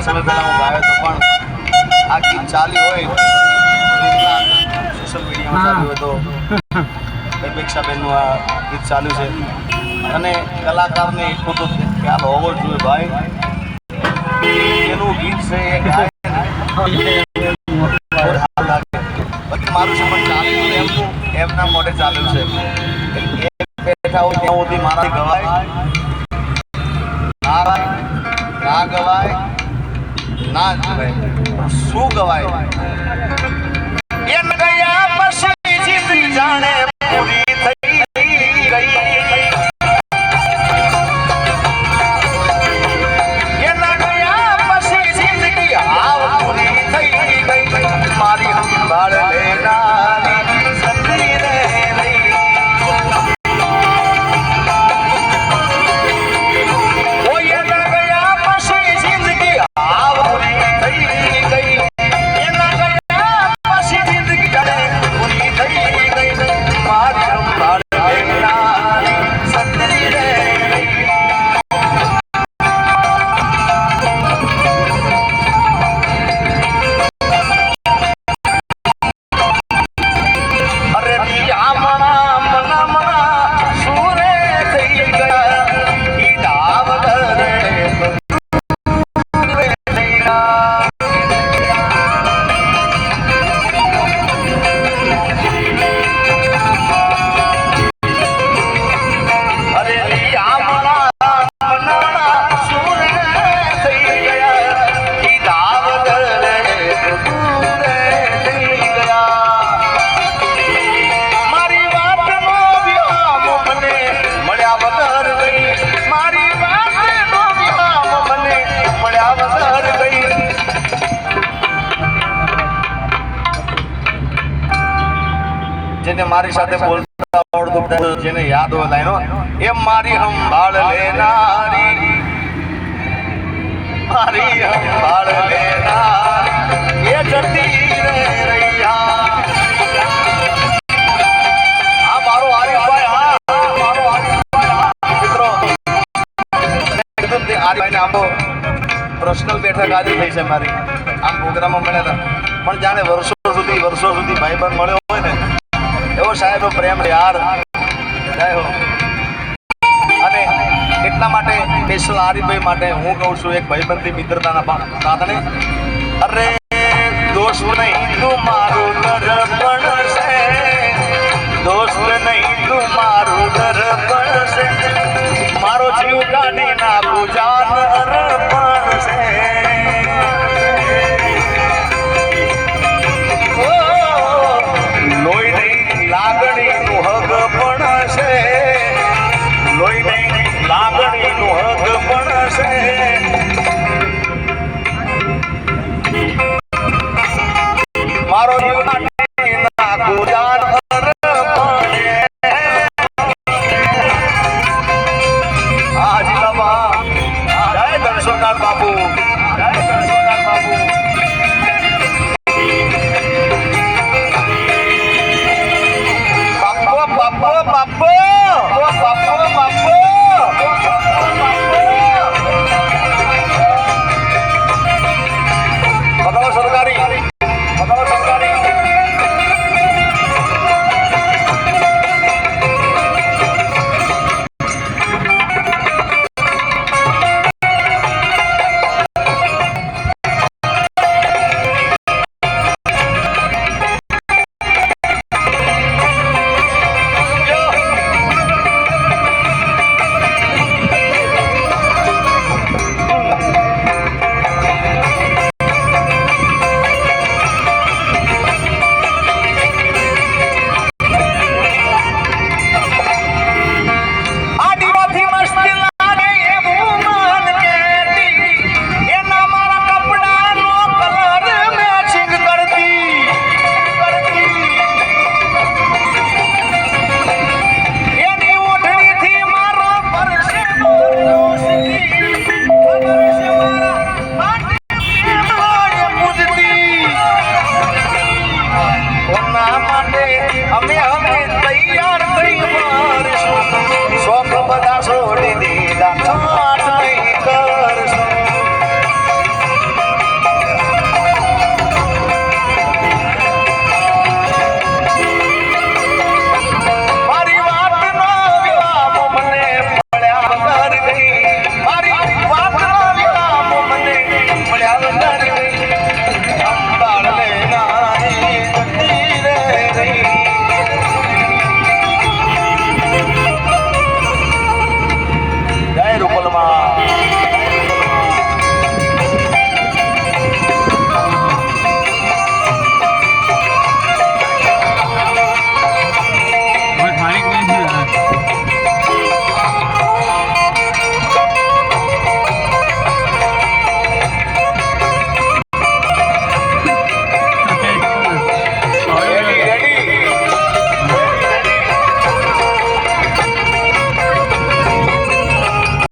સમય પહેલા હું ગાયો તો પણ આ ગીત ચાલ્યું હોય સોશિયલ મીડિયામાં ચાલ્યું હોય તો અપેક્ષાબેનનું આ ગીત ચાલ્યું છે અને કલાકારને એટલું તો ખ્યાલ હોવો જ જોઈએ ભાઈ, એનું ગીત છે એ ગાય બાકી મારું સંબંધ ચાલ્યું એમનું એમના મોઢે ચાલ્યું છે. બેઠા હોય ત્યાં સુધી મારા ગવાય ના ગવાય ના ગવાય શું ગવાય એમ ગયા પછી જીતી જાણે પૂરી થઈ ગઈ. એના ગયા પછી જિંદગી હાવ પૂરી થઈ ગઈ. મારી સંભાળ લેનારી સતી રે રહી. ઓય એના ગયા પછી જિંદગી હાવ પૂરી થઈ ગઈ. એના ગયા જેને મારી સાથે બોલતા આવડતું, જેને યાદ હોય લાઈનો, એમ મારી સંભાળ લેનારી, મારી સંભાળ લેનારી એ જતી રે રૈયા. આ મારો આરીફભાઈ, હા મારો આરીફભાઈ, હા મિત્રો આરીફભાઈને આમ તો પર્સનલ બેઠક આજે થઈ છે મારી, આમ પ્રોગ્રામમાં મળ્યા હતા, પણ જાણે વર્ષો સુધી ભાઈબંધ મળ્યો હોય ને એવો સાહેબ પ્રેમ યાર જય હો. અને એટલા માટે સ્પેશિયલ આરીફભાઈ માટે હું કહું છું, એક ભાઈબંધની મિત્રતાના કારણે, અરે દોસ્ત નહીં તું મારું દર્પણ છે, દોસ્ત નહીં તું મારું દર્પણ છે, મારો જીવ કાઢી નાખું જાન અર્પણ છે. લોહી નહીં લાગણીનું હક પણ છે, લોહી નહીં લાગણીનું હક પણ છે. મારો જીવ કાઢી નાખું જાન